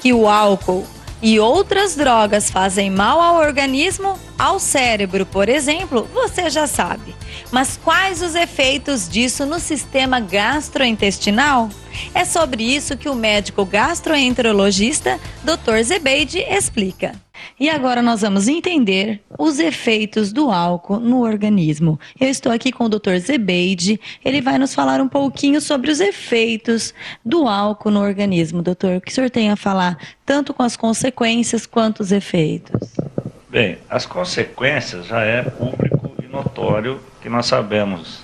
Que o álcool e outras drogas fazem mal ao organismo, ao cérebro, por exemplo, você já sabe. Mas quais os efeitos disso no sistema gastrointestinal? É sobre isso que o médico gastroenterologista Dr. Zebeide explica. E agora nós vamos entender os efeitos do álcool no organismo. Eu estou aqui com o Dr. Zebeide, ele vai nos falar um pouquinho sobre os efeitos do álcool no organismo. Doutor, o que o senhor tem a falar, tanto com as consequências quanto os efeitos? Bem, as consequências já é público e notório que nós sabemos,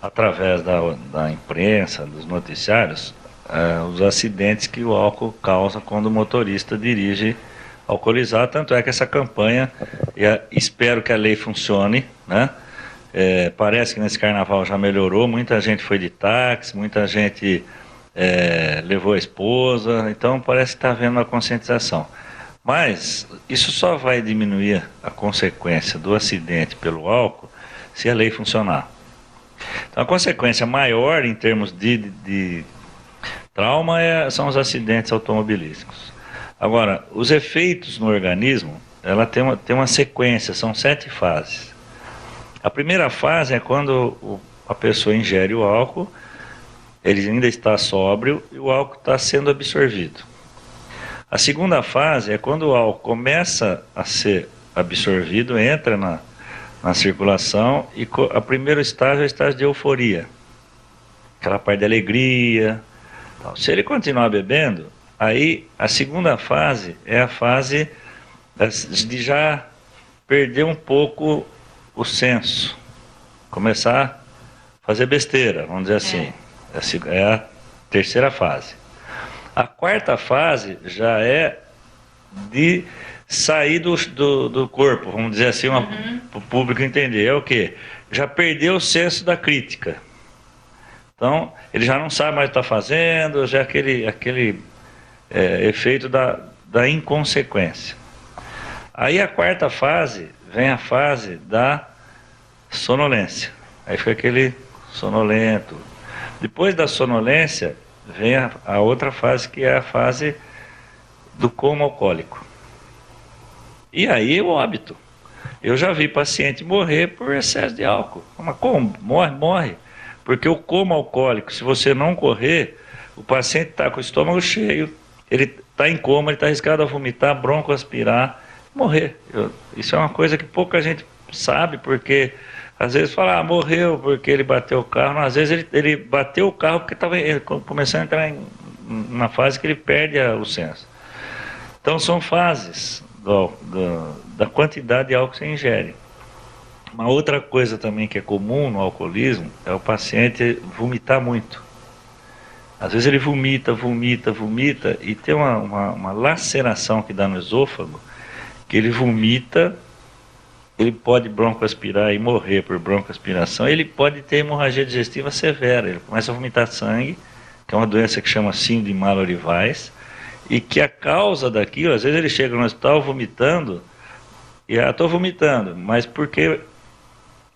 através da imprensa, dos noticiários, os acidentes que o álcool causa quando o motorista dirige alcoolizado. Tanto é que essa campanha, espero que a lei funcione, né? Parece que nesse carnaval já melhorou, muita gente foi de táxi, muita gente levou a esposa, então parece que está havendo uma conscientização. Mas isso só vai diminuir a consequência do acidente pelo álcool se a lei funcionar. Então a consequência maior em termos de trauma são os acidentes automobilísticos. Agora, os efeitos no organismo, ela tem uma sequência, são 7 fases. A primeira fase é quando a pessoa ingere o álcool, ele ainda está sóbrio e o álcool está sendo absorvido. A segunda fase é quando o álcool começa a ser absorvido, entra na circulação, e o primeiro estágio é o estágio de euforia, aquela parte de alegria. Tal. Se ele continuar bebendo, aí a segunda fase é a fase de já perder um pouco o senso, começar a fazer besteira, vamos dizer assim. É a terceira fase. A quarta fase já é de sair do corpo, vamos dizer assim, para o público entender. É o quê? Já perdeu o senso da crítica. Então, ele já não sabe mais o que está fazendo, já aquele efeito da inconsequência. Aí a quarta fase, vem a fase da sonolência. Aí fica aquele sonolento. Depois da sonolência, vem a outra fase, que é a fase do coma alcoólico. E aí o óbito. Eu já vi paciente morrer por excesso de álcool. Mas como? Morre. Porque o coma alcoólico, se você não correr, o paciente está com o estômago cheio, ele está em coma, ele está arriscado a vomitar, broncoaspirar, morrer. Isso é uma coisa que pouca gente sabe, porque às vezes fala, morreu porque ele bateu o carro. Não, às vezes ele bateu o carro porque estava começando a entrar na fase que ele perde o senso. Então são fases da quantidade de álcool que você ingere. Uma outra coisa também que é comum no alcoolismo é o paciente vomitar muito. Às vezes ele vomita e tem uma laceração que dá no esôfago, que ele vomita, ele pode broncoaspirar e morrer por broncoaspiração, ele pode ter hemorragia digestiva severa, ele começa a vomitar sangue, que é uma doença que chama síndrome de Mallory-Weiss, e que a causa daquilo, às vezes ele chega no hospital vomitando, e estou vomitando, mas porque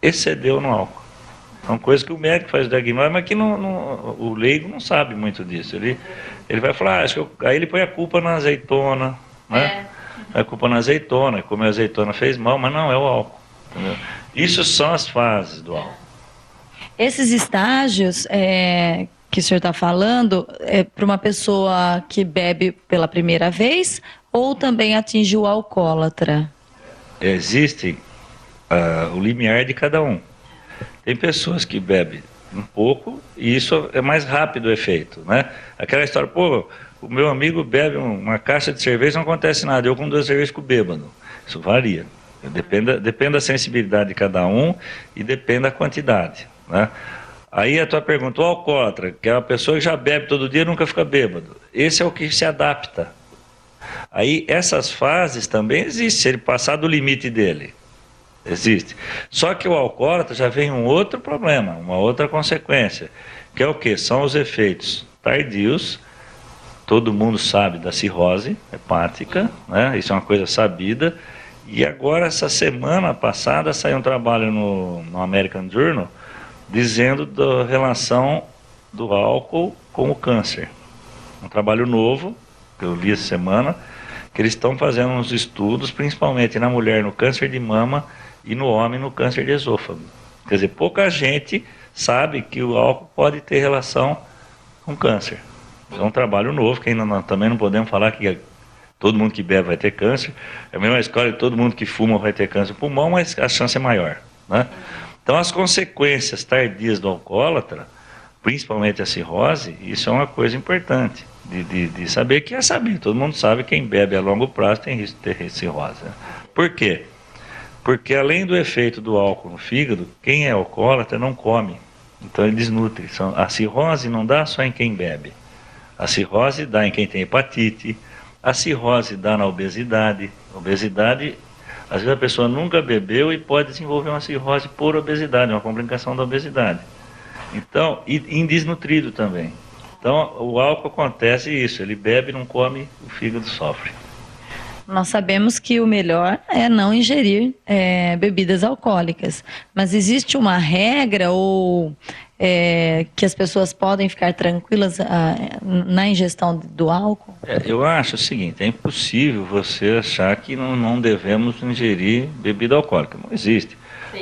excedeu no álcool. São coisas que o médico faz o diagnóstico, mas que o leigo não sabe muito disso. Ele vai falar, aí ele põe a culpa na azeitona, né? A culpa na azeitona, comer azeitona fez mal, mas não, é o álcool. Entendeu? Isso são as fases do álcool. Esses estágios que o senhor está falando, para uma pessoa que bebe pela primeira vez ou também atinge o alcoólatra? Existe o limiar de cada um. Tem pessoas que bebem um pouco e isso é mais rápido o efeito, né? Aquela história, o meu amigo bebe uma caixa de cerveja, não acontece nada, eu com 2 cervejas fico bêbado. Isso varia, depende da sensibilidade de cada um e depende da quantidade, né? Aí a tua pergunta, o alcoólatra, que é uma pessoa que já bebe todo dia e nunca fica bêbado, esse é o que se adapta. Aí essas fases também existem, se ele passar do limite dele. Existe. Só que o alcoólatra já vem um outro problema, uma outra consequência, que é o quê? São os efeitos tardios. Todo mundo sabe da cirrose hepática, né? Isso é uma coisa sabida. E agora, essa semana passada, saiu um trabalho no American Journal dizendo da relação do álcool com o câncer. Um trabalho novo, que eu li essa semana, que eles estão fazendo uns estudos, principalmente na mulher no câncer de mama e no homem no câncer de esôfago. Quer dizer, pouca gente sabe que o álcool pode ter relação com câncer. É um trabalho novo, que ainda também não podemos falar que todo mundo que bebe vai ter câncer. É a mesma escola que todo mundo que fuma vai ter câncer no pulmão, mas a chance é maior, né? Então, as consequências tardias do alcoólatra, principalmente a cirrose, isso é uma coisa importante de saber, que é saber. Todo mundo sabe que quem bebe a longo prazo tem risco de ter cirrose, né? Por quê? Porque além do efeito do álcool no fígado, quem é alcoólatra não come, então ele desnutre. A cirrose não dá só em quem bebe, a cirrose dá em quem tem hepatite, a cirrose dá na obesidade. Obesidade, às vezes a pessoa nunca bebeu e pode desenvolver uma cirrose por obesidade, uma complicação da obesidade. Então, e desnutrido também. Então, o álcool acontece isso, ele bebe, não come, o fígado sofre. Nós sabemos que o melhor é não ingerir bebidas alcoólicas, mas existe uma regra ou que as pessoas podem ficar tranquilas na ingestão do álcool? Eu acho o seguinte, é impossível você achar que não devemos ingerir bebida alcoólica, não existe.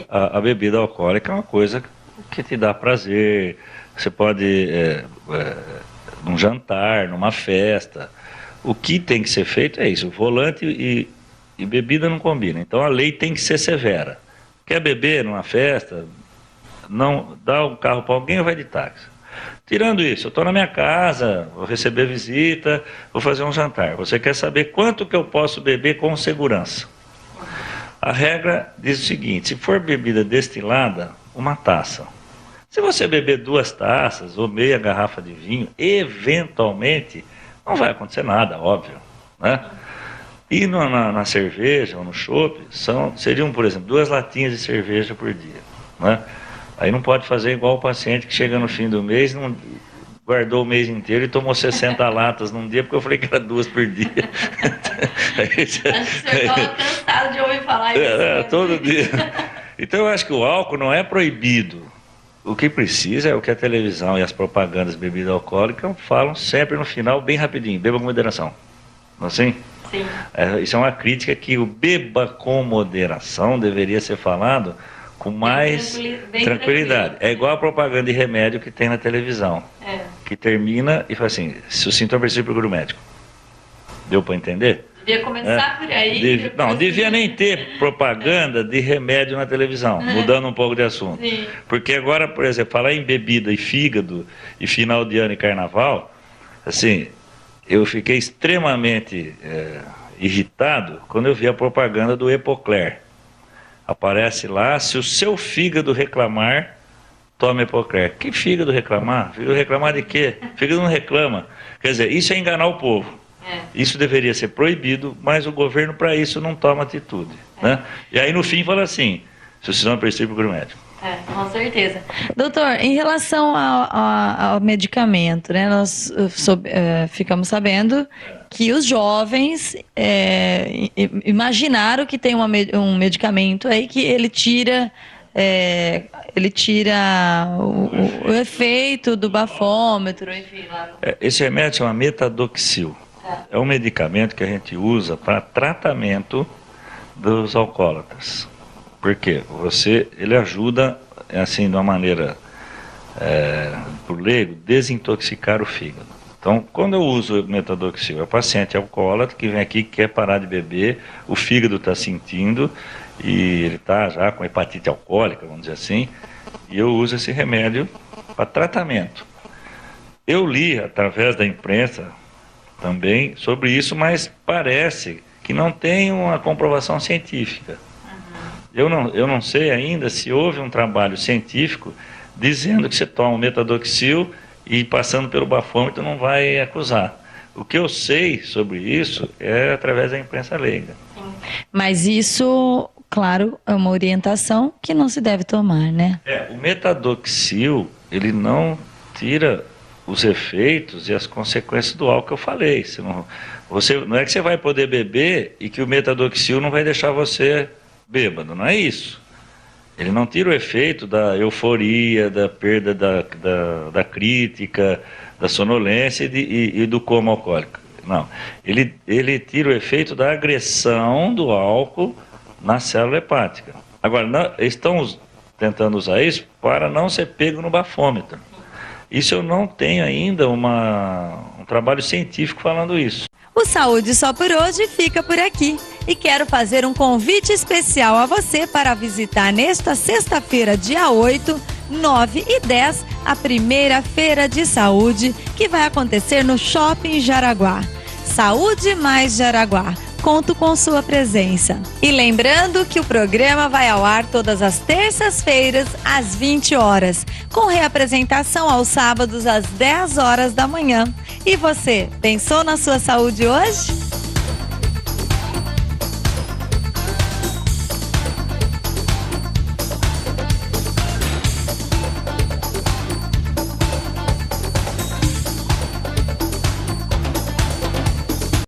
A bebida alcoólica é uma coisa que te dá prazer, você pode, num jantar, numa festa. O que tem que ser feito é isso, volante e bebida não combinam. Então a lei tem que ser severa. Quer beber numa festa, não dá um carro para alguém ou vai de táxi. Tirando isso, eu estou na minha casa, vou receber visita, vou fazer um jantar. Você quer saber quanto que eu posso beber com segurança? A regra diz o seguinte, se for bebida destilada, uma taça. Se você beber 2 taças ou meia garrafa de vinho, eventualmente não vai acontecer nada, óbvio, né? E na cerveja ou no chopp, seriam, por exemplo, 2 latinhas de cerveja por dia, né? Aí não pode fazer igual o paciente que chega no fim do mês, não guardou o mês inteiro e tomou 60 latas num dia, porque eu falei que era 2 por dia. Acho que o senhor estava cansado de ouvir falar isso. Todo dia. Então eu acho que o álcool não é proibido. O que precisa é o que a televisão e as propagandas de bebida alcoólica falam sempre no final, bem rapidinho, beba com moderação. Não é assim? Sim. Isso é uma crítica que o beba com moderação deveria ser falado com mais tranquilidade. É igual a propaganda de remédio que tem na televisão, que termina e fala assim, se o sintoma persistir, procura o médico. Deu para entender? Devia começar por aí. Não devia nem ter propaganda de remédio na televisão, mudando um pouco de assunto. Sim. Porque agora, por exemplo, falar em bebida e fígado e final de ano e carnaval, assim, eu fiquei extremamente irritado quando eu vi a propaganda do Epocler. Aparece lá, se o seu fígado reclamar, tome Epocler. Que fígado reclamar? Fígado reclamar de quê? Fígado não reclama. Quer dizer, isso é enganar o povo. Isso deveria ser proibido, mas o governo para isso não toma atitude, né? E aí no fim fala assim, se o sinal persistir, procura o médico. Com certeza. Doutor, em relação ao medicamento, né, nós ficamos sabendo que os jovens imaginaram que tem um medicamento aí que ele tira o efeito do bafômetro, enfim. Esse remédio chama Metadoxil. É um medicamento que a gente usa para tratamento dos alcoólatras. Por quê? Ele ajuda, assim, de uma maneira, por leigo, desintoxicar o fígado. Então, quando eu uso o Metadoxil, é o paciente alcoólatra que vem aqui, quer parar de beber, o fígado está sentindo, e ele está já com hepatite alcoólica, vamos dizer assim, e eu uso esse remédio para tratamento. Eu li, através da imprensa, também sobre isso, mas parece que não tem uma comprovação científica. Eu não sei ainda se houve um trabalho científico dizendo que você toma o Metadoxil e passando pelo bafômetro não vai acusar. O que eu sei sobre isso é através da imprensa leiga. Mas isso, claro, é uma orientação que não se deve tomar, né? O Metadoxil, ele não tira os efeitos e as consequências do álcool que eu falei. Não é que você vai poder beber e que o Metadoxil não vai deixar você bêbado, não é isso. Ele não tira o efeito da euforia, da perda da crítica, da sonolência e do coma alcoólico. Não. Ele tira o efeito da agressão do álcool na célula hepática. Agora, estão tentando usar isso para não ser pego no bafômetro. Isso eu não tenho ainda um trabalho científico falando isso. O Saúde Só por hoje fica por aqui. E quero fazer um convite especial a você para visitar nesta sexta-feira, dia 8, 9 e 10, a primeira feira de saúde que vai acontecer no Shopping Jaraguá. Saúde mais Jaraguá. Conto com sua presença. E lembrando que o programa vai ao ar todas as terças-feiras, às 20 horas, com reapresentação aos sábados, às 10 horas da manhã. E você, pensou na sua saúde hoje?